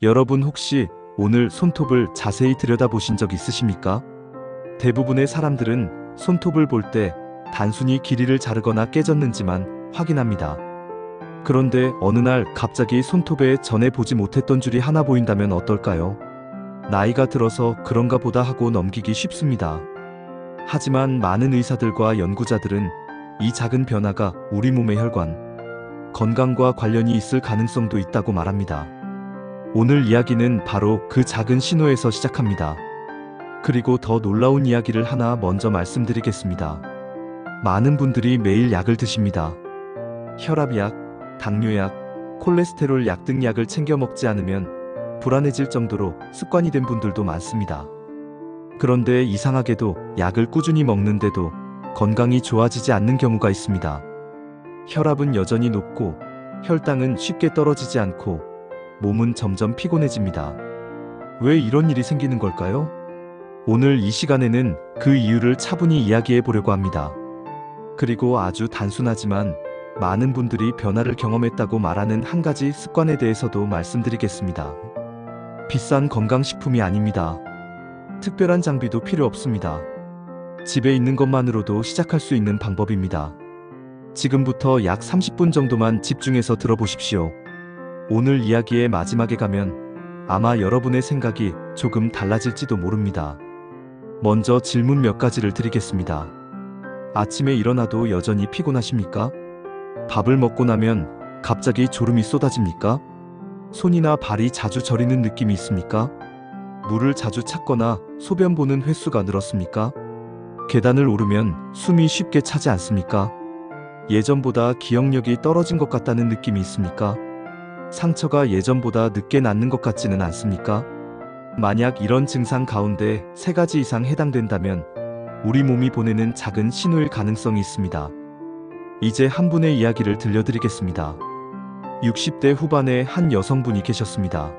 여러분 혹시 오늘 손톱을 자세히 들여다보신 적 있으십니까? 대부분의 사람들은 손톱을 볼 때 단순히 길이를 자르거나 깨졌는지만 확인합니다. 그런데 어느 날 갑자기 손톱에 전에 보지 못했던 줄이 하나 보인다면 어떨까요? 나이가 들어서 그런가 보다 하고 넘기기 쉽습니다. 하지만 많은 의사들과 연구자들은 이 작은 변화가 우리 몸의 혈관, 건강과 관련이 있을 가능성도 있다고 말합니다. 오늘 이야기는 바로 그 작은 신호에서 시작합니다. 그리고 더 놀라운 이야기를 하나 먼저 말씀드리겠습니다. 많은 분들이 매일 약을 드십니다. 혈압약, 당뇨약, 콜레스테롤 약 등 약을 챙겨 먹지 않으면 불안해질 정도로 습관이 된 분들도 많습니다. 그런데 이상하게도 약을 꾸준히 먹는데도 건강이 좋아지지 않는 경우가 있습니다. 혈압은 여전히 높고 혈당은 쉽게 떨어지지 않고 몸은 점점 피곤해집니다. 왜 이런 일이 생기는 걸까요? 오늘 이 시간에는 그 이유를 차분히 이야기해 보려고 합니다. 그리고 아주 단순하지만 많은 분들이 변화를 경험했다고 말하는 한 가지 습관에 대해서도 말씀드리겠습니다. 비싼 건강식품이 아닙니다. 특별한 장비도 필요 없습니다. 집에 있는 것만으로도 시작할 수 있는 방법입니다. 지금부터 약 30분 정도만 집중해서 들어보십시오. 오늘 이야기의 마지막에 가면 아마 여러분의 생각이 조금 달라질지도 모릅니다. 먼저 질문 몇 가지를 드리겠습니다. 아침에 일어나도 여전히 피곤하십니까? 밥을 먹고 나면 갑자기 졸음이 쏟아집니까? 손이나 발이 자주 저리는 느낌이 있습니까? 물을 자주 찾거나 소변 보는 횟수가 늘었습니까? 계단을 오르면 숨이 쉽게 차지 않습니까? 예전보다 기억력이 떨어진 것 같다는 느낌이 있습니까? 상처가 예전보다 늦게 낫는 것 같지는 않습니까? 만약 이런 증상 가운데 3가지 이상 해당된다면 우리 몸이 보내는 작은 신호일 가능성이 있습니다. 이제 한 분의 이야기를 들려드리겠습니다. 60대 후반의 한 여성분이 계셨습니다.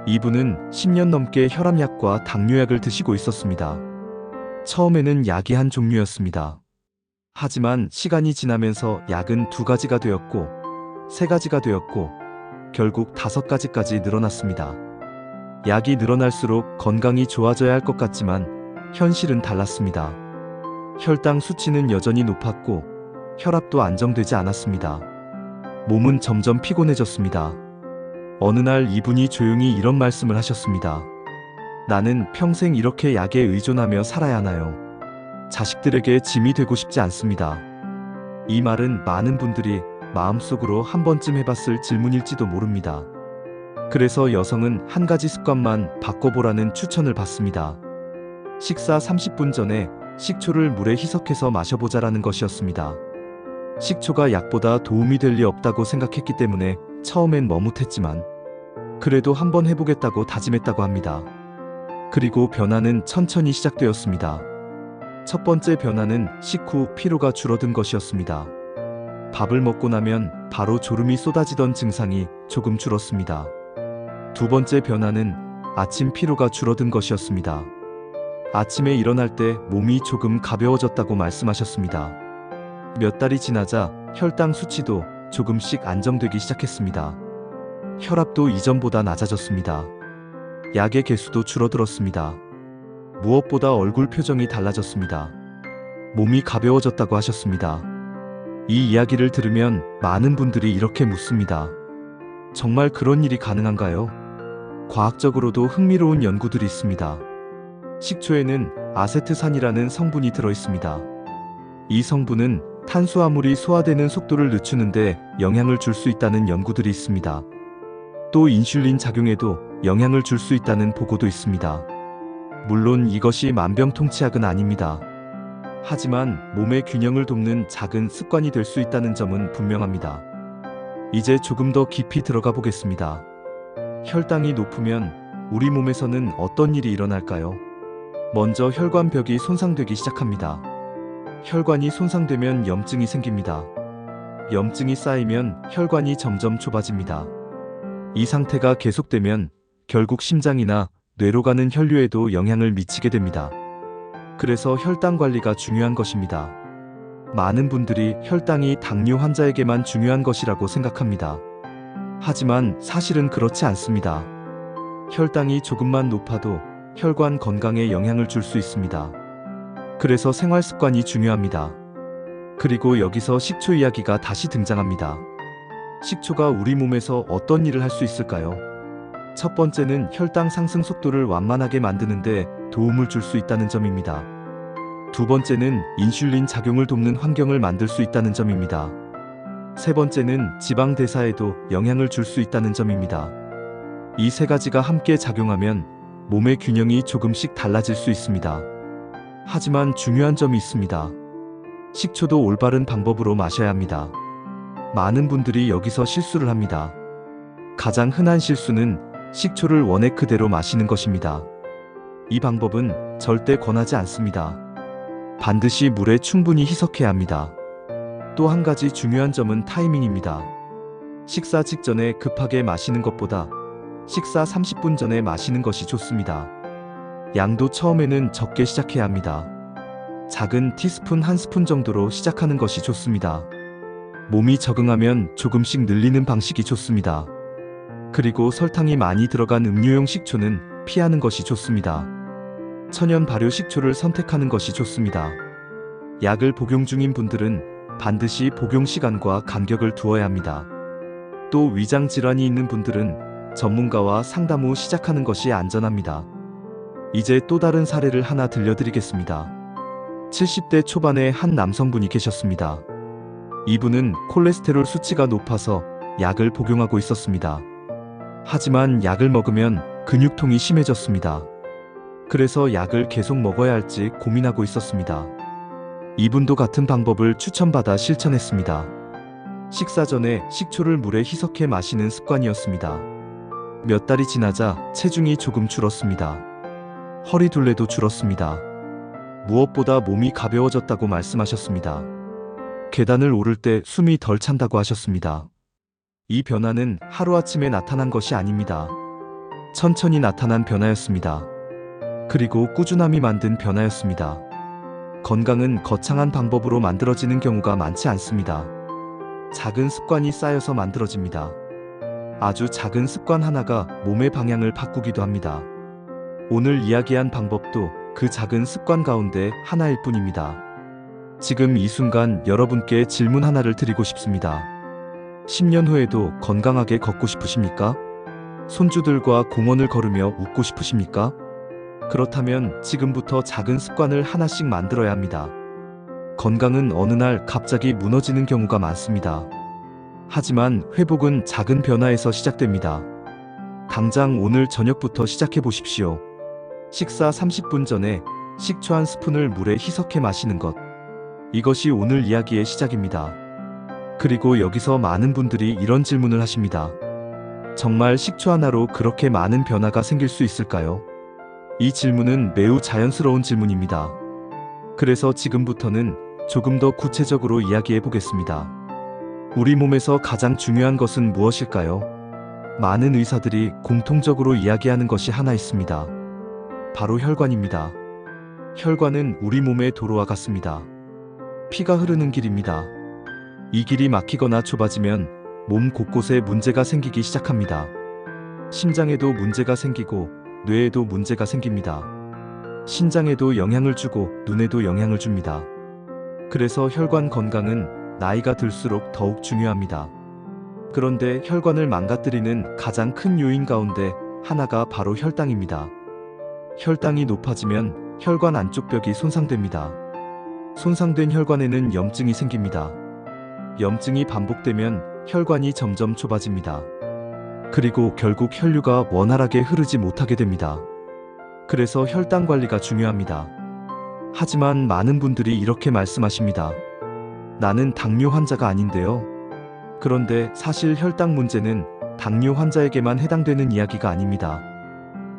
이분은 10년 넘게 혈압약과 당뇨약을 드시고 있었습니다. 처음에는 약이 한 종류였습니다. 하지만 시간이 지나면서 약은 2가지가 되었고 3가지가 되었고 결국 5가지까지 늘어났습니다. 약이 늘어날수록 건강이 좋아져야 할 것 같지만 현실은 달랐습니다. 혈당 수치는 여전히 높았고 혈압도 안정되지 않았습니다. 몸은 점점 피곤해졌습니다. 어느 날 이분이 조용히 이런 말씀을 하셨습니다. 나는 평생 이렇게 약에 의존하며 살아야 하나요? 자식들에게 짐이 되고 싶지 않습니다. 이 말은 많은 분들이 마음속으로 한 번쯤 해봤을 질문일지도 모릅니다. 그래서 여성은 한 가지 습관만 바꿔보라는 추천을 받습니다. 식사 30분 전에 식초를 물에 희석해서 마셔보자라는 것이었습니다. 식초가 약보다 도움이 될 리 없다고 생각했기 때문에 처음엔 머뭇했지만 그래도 한번 해보겠다고 다짐했다고 합니다. 그리고 변화는 천천히 시작되었습니다. 첫 번째 변화는 식후 피로가 줄어든 것이었습니다. 밥을 먹고 나면 바로 졸음이 쏟아지던 증상이 조금 줄었습니다. 두 번째 변화는 아침 피로가 줄어든 것이었습니다. 아침에 일어날 때 몸이 조금 가벼워졌다고 말씀하셨습니다. 몇 달이 지나자 혈당 수치도 조금씩 안정되기 시작했습니다. 혈압도 이전보다 낮아졌습니다. 약의 개수도 줄어들었습니다. 무엇보다 얼굴 표정이 달라졌습니다. 몸이 가벼워졌다고 하셨습니다. 이 이야기를 들으면 많은 분들이 이렇게 묻습니다. 정말 그런 일이 가능한가요? 과학적으로도 흥미로운 연구들이 있습니다. 식초에는 아세트산이라는 성분이 들어있습니다. 이 성분은 탄수화물이 소화되는 속도를 늦추는데 영향을 줄 수 있다는 연구들이 있습니다. 또 인슐린 작용에도 영향을 줄 수 있다는 보고도 있습니다. 물론 이것이 만병통치약은 아닙니다. 하지만 몸의 균형을 돕는 작은 습관이 될 수 있다는 점은 분명합니다. 이제 조금 더 깊이 들어가 보겠습니다. 혈당이 높으면 우리 몸에서는 어떤 일이 일어날까요? 먼저 혈관벽이 손상되기 시작합니다. 혈관이 손상되면 염증이 생깁니다. 염증이 쌓이면 혈관이 점점 좁아집니다. 이 상태가 계속되면 결국 심장이나 뇌로 가는 혈류에도 영향을 미치게 됩니다. 그래서 혈당 관리가 중요한 것입니다. 많은 분들이 혈당이 당뇨 환자에게만 중요한 것이라고 생각합니다. 하지만 사실은 그렇지 않습니다. 혈당이 조금만 높아도 혈관 건강에 영향을 줄 수 있습니다. 그래서 생활 습관이 중요합니다. 그리고 여기서 식초 이야기가 다시 등장합니다. 식초가 우리 몸에서 어떤 일을 할 수 있을까요? 첫 번째는 혈당 상승 속도를 완만하게 만드는데 도움을 줄 수 있다는 점입니다. 두 번째는 인슐린 작용을 돕는 환경을 만들 수 있다는 점입니다. 세 번째는 지방 대사에도 영향을 줄 수 있다는 점입니다. 이 세 가지가 함께 작용하면 몸의 균형이 조금씩 달라질 수 있습니다. 하지만 중요한 점이 있습니다. 식초도 올바른 방법으로 마셔야 합니다. 많은 분들이 여기서 실수를 합니다. 가장 흔한 실수는 식초를 원액 그대로 마시는 것입니다. 이 방법은 절대 권하지 않습니다. 반드시 물에 충분히 희석해야 합니다. 또 한 가지 중요한 점은 타이밍입니다. 식사 직전에 급하게 마시는 것보다 식사 30분 전에 마시는 것이 좋습니다. 양도 처음에는 적게 시작해야 합니다. 작은 티스푼 1스푼 정도로 시작하는 것이 좋습니다. 몸이 적응하면 조금씩 늘리는 방식이 좋습니다. 그리고 설탕이 많이 들어간 음료용 식초는 피하는 것이 좋습니다. 천연 발효 식초를 선택하는 것이 좋습니다. 약을 복용 중인 분들은 반드시 복용 시간과 간격을 두어야 합니다. 또 위장 질환이 있는 분들은 전문가와 상담 후 시작하는 것이 안전합니다. 이제 또 다른 사례를 하나 들려드리겠습니다. 70대 초반의 한 남성분이 계셨습니다. 이분은 콜레스테롤 수치가 높아서 약을 복용하고 있었습니다. 하지만 약을 먹으면 근육통이 심해졌습니다. 그래서 약을 계속 먹어야 할지 고민하고 있었습니다. 이분도 같은 방법을 추천받아 실천했습니다. 식사 전에 식초를 물에 희석해 마시는 습관이었습니다. 몇 달이 지나자 체중이 조금 줄었습니다. 허리 둘레도 줄었습니다. 무엇보다 몸이 가벼워졌다고 말씀하셨습니다. 계단을 오를 때 숨이 덜 찬다고 하셨습니다. 이 변화는 하루아침에 나타난 것이 아닙니다. 천천히 나타난 변화였습니다. 그리고 꾸준함이 만든 변화였습니다. 건강은 거창한 방법으로 만들어지는 경우가 많지 않습니다. 작은 습관이 쌓여서 만들어집니다. 아주 작은 습관 하나가 몸의 방향을 바꾸기도 합니다. 오늘 이야기한 방법도 그 작은 습관 가운데 하나일 뿐입니다. 지금 이 순간 여러분께 질문 하나를 드리고 싶습니다. 10년 후에도 건강하게 걷고 싶으십니까? 손주들과 공원을 걸으며 웃고 싶으십니까? 그렇다면 지금부터 작은 습관을 하나씩 만들어야 합니다. 건강은 어느 날 갑자기 무너지는 경우가 많습니다. 하지만 회복은 작은 변화에서 시작됩니다. 당장 오늘 저녁부터 시작해 보십시오. 식사 30분 전에 식초 1스푼을 물에 희석해 마시는 것. 이것이 오늘 이야기의 시작입니다. 그리고 여기서 많은 분들이 이런 질문을 하십니다. 정말 식초 하나로 그렇게 많은 변화가 생길 수 있을까요? 이 질문은 매우 자연스러운 질문입니다. 그래서 지금부터는 조금 더 구체적으로 이야기해 보겠습니다. 우리 몸에서 가장 중요한 것은 무엇일까요? 많은 의사들이 공통적으로 이야기하는 것이 하나 있습니다. 바로 혈관입니다. 혈관은 우리 몸의 도로와 같습니다. 피가 흐르는 길입니다. 이 길이 막히거나 좁아지면 몸 곳곳에 문제가 생기기 시작합니다. 심장에도 문제가 생기고 뇌에도 문제가 생깁니다. 신장에도 영향을 주고 눈에도 영향을 줍니다. 그래서 혈관 건강은 나이가 들수록 더욱 중요합니다. 그런데 혈관을 망가뜨리는 가장 큰 요인 가운데 하나가 바로 혈당입니다. 혈당이 높아지면 혈관 안쪽 벽이 손상됩니다. 손상된 혈관에는 염증이 생깁니다. 염증이 반복되면 혈관이 점점 좁아집니다. 그리고 결국 혈류가 원활하게 흐르지 못하게 됩니다. 그래서 혈당 관리가 중요합니다. 하지만 많은 분들이 이렇게 말씀하십니다. 나는 당뇨 환자가 아닌데요. 그런데 사실 혈당 문제는 당뇨 환자에게만 해당되는 이야기가 아닙니다.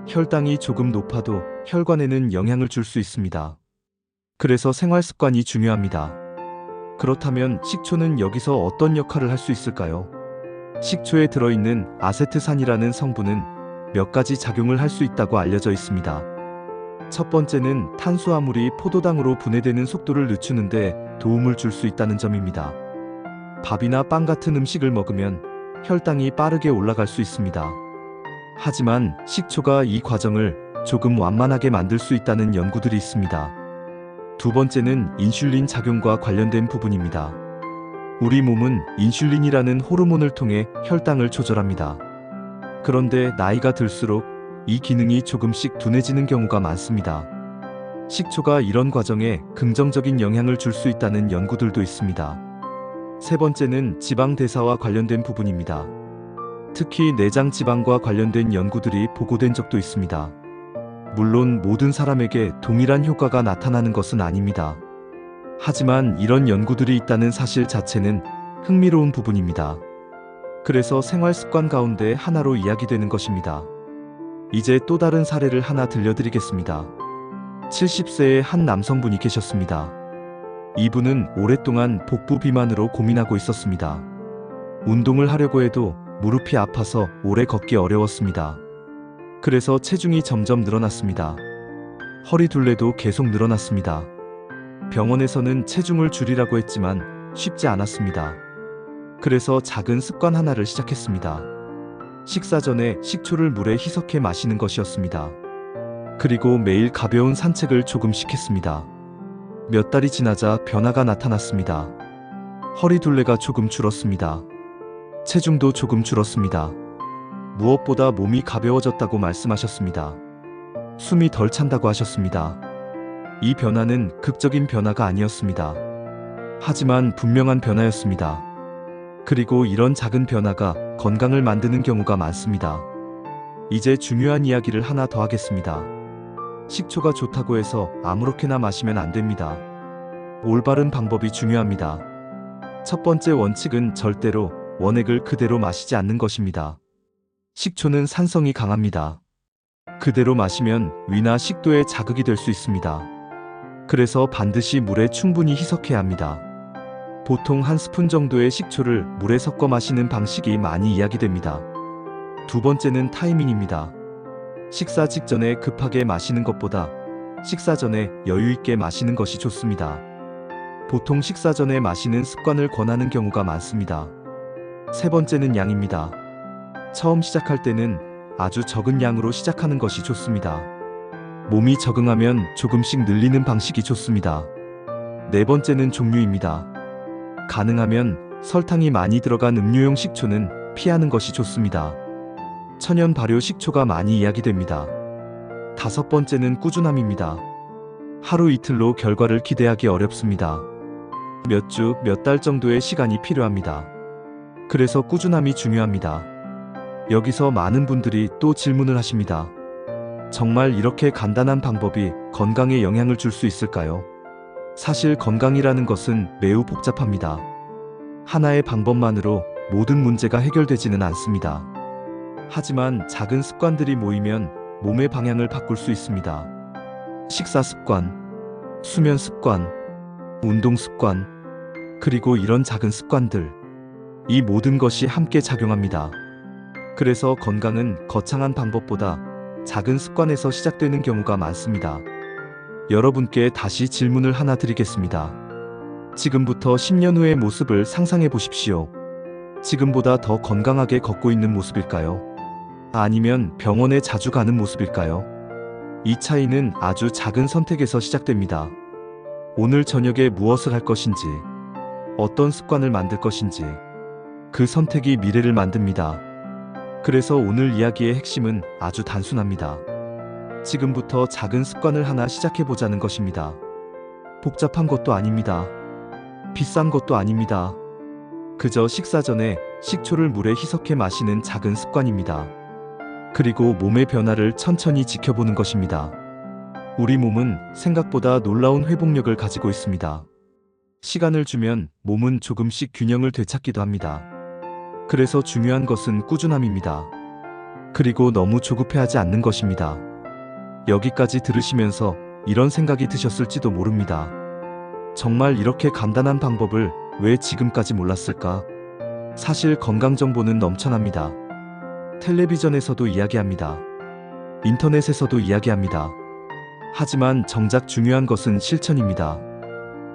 혈당이 조금 높아도 혈관에는 영향을 줄 수 있습니다. 그래서 생활 습관이 중요합니다. 그렇다면 식초는 여기서 어떤 역할을 할 수 있을까요? 식초에 들어있는 아세트산이라는 성분은 몇 가지 작용을 할 수 있다고 알려져 있습니다. 첫 번째는 탄수화물이 포도당으로 분해되는 속도를 늦추는데 도움을 줄 수 있다는 점입니다. 밥이나 빵 같은 음식을 먹으면 혈당이 빠르게 올라갈 수 있습니다. 하지만 식초가 이 과정을 조금 완만하게 만들 수 있다는 연구들이 있습니다. 두 번째는 인슐린 작용과 관련된 부분입니다. 우리 몸은 인슐린이라는 호르몬을 통해 혈당을 조절합니다. 그런데 나이가 들수록 이 기능이 조금씩 둔해지는 경우가 많습니다. 식초가 이런 과정에 긍정적인 영향을 줄 수 있다는 연구들도 있습니다. 세 번째는 지방 대사와 관련된 부분입니다. 특히 내장 지방과 관련된 연구들이 보고된 적도 있습니다. 물론 모든 사람에게 동일한 효과가 나타나는 것은 아닙니다. 하지만 이런 연구들이 있다는 사실 자체는 흥미로운 부분입니다. 그래서 생활 습관 가운데 하나로 이야기되는 것입니다. 이제 또 다른 사례를 하나 들려드리겠습니다. 70세의 한 남성분이 계셨습니다. 이분은 오랫동안 복부 비만으로 고민하고 있었습니다. 운동을 하려고 해도 무릎이 아파서 오래 걷기 어려웠습니다. 그래서 체중이 점점 늘어났습니다. 허리 둘레도 계속 늘어났습니다. 병원에서는 체중을 줄이라고 했지만 쉽지 않았습니다. 그래서 작은 습관 하나를 시작했습니다. 식사 전에 식초를 물에 희석해 마시는 것이었습니다. 그리고 매일 가벼운 산책을 조금씩 했습니다. 몇 달이 지나자 변화가 나타났습니다. 허리 둘레가 조금 줄었습니다. 체중도 조금 줄었습니다. 무엇보다 몸이 가벼워졌다고 말씀하셨습니다. 숨이 덜 찬다고 하셨습니다. 이 변화는 극적인 변화가 아니었습니다. 하지만 분명한 변화였습니다. 그리고 이런 작은 변화가 건강을 만드는 경우가 많습니다. 이제 중요한 이야기를 하나 더 하겠습니다. 식초가 좋다고 해서 아무렇게나 마시면 안 됩니다. 올바른 방법이 중요합니다. 첫 번째 원칙은 절대로 원액을 그대로 마시지 않는 것입니다. 식초는 산성이 강합니다. 그대로 마시면 위나 식도에 자극이 될 수 있습니다. 그래서 반드시 물에 충분히 희석해야 합니다. 보통 한 스푼 정도의 식초를 물에 섞어 마시는 방식이 많이 이야기됩니다. 두 번째는 타이밍입니다. 식사 직전에 급하게 마시는 것보다 식사 전에 여유 있게 마시는 것이 좋습니다. 보통 식사 전에 마시는 습관을 권하는 경우가 많습니다. 세 번째는 양입니다. 처음 시작할 때는 아주 적은 양으로 시작하는 것이 좋습니다. 몸이 적응하면 조금씩 늘리는 방식이 좋습니다. 네 번째는 종류입니다. 가능하면 설탕이 많이 들어간 음료용 식초는 피하는 것이 좋습니다. 천연 발효 식초가 많이 이야기됩니다. 다섯 번째는 꾸준함입니다. 하루 이틀로 결과를 기대하기 어렵습니다. 몇 주, 몇 달 정도의 시간이 필요합니다. 그래서 꾸준함이 중요합니다. 여기서 많은 분들이 또 질문을 하십니다. 정말 이렇게 간단한 방법이 건강에 영향을 줄 수 있을까요? 사실 건강이라는 것은 매우 복잡합니다. 하나의 방법만으로 모든 문제가 해결되지는 않습니다. 하지만 작은 습관들이 모이면 몸의 방향을 바꿀 수 있습니다. 식사 습관, 수면 습관, 운동 습관, 그리고 이런 작은 습관들. 이 모든 것이 함께 작용합니다. 그래서 건강은 거창한 방법보다 작은 습관에서 시작되는 경우가 많습니다. 여러분께 다시 질문을 하나 드리겠습니다. 지금부터 10년 후의 모습을 상상해 보십시오. 지금보다 더 건강하게 걷고 있는 모습일까요? 아니면 병원에 자주 가는 모습일까요? 이 차이는 아주 작은 선택에서 시작됩니다. 오늘 저녁에 무엇을 할 것인지, 어떤 습관을 만들 것인지, 그 선택이 미래를 만듭니다. 그래서 오늘 이야기의 핵심은 아주 단순합니다. 지금부터 작은 습관을 하나 시작해보자는 것입니다. 복잡한 것도 아닙니다. 비싼 것도 아닙니다. 그저 식사 전에 식초를 물에 희석해 마시는 작은 습관입니다. 그리고 몸의 변화를 천천히 지켜보는 것입니다. 우리 몸은 생각보다 놀라운 회복력을 가지고 있습니다. 시간을 주면 몸은 조금씩 균형을 되찾기도 합니다. 그래서 중요한 것은 꾸준함입니다. 그리고 너무 조급해하지 않는 것입니다. 여기까지 들으시면서 이런 생각이 드셨을지도 모릅니다. 정말 이렇게 간단한 방법을 왜 지금까지 몰랐을까? 사실 건강 정보는 넘쳐납니다. 텔레비전에서도 이야기합니다. 인터넷에서도 이야기합니다. 하지만 정작 중요한 것은 실천입니다.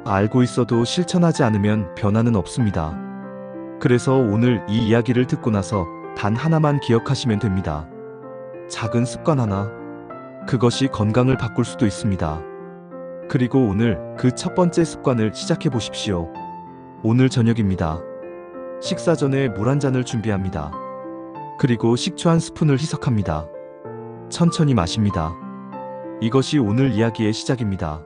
알고 있어도 실천하지 않으면 변화는 없습니다. 그래서 오늘 이 이야기를 듣고 나서 단 하나만 기억하시면 됩니다. 작은 습관 하나, 그것이 건강을 바꿀 수도 있습니다. 그리고 오늘 그 첫 번째 습관을 시작해 보십시오. 오늘 저녁입니다. 식사 전에 물 한 잔을 준비합니다. 그리고 식초 한 스푼을 희석합니다. 천천히 마십니다. 이것이 오늘 이야기의 시작입니다.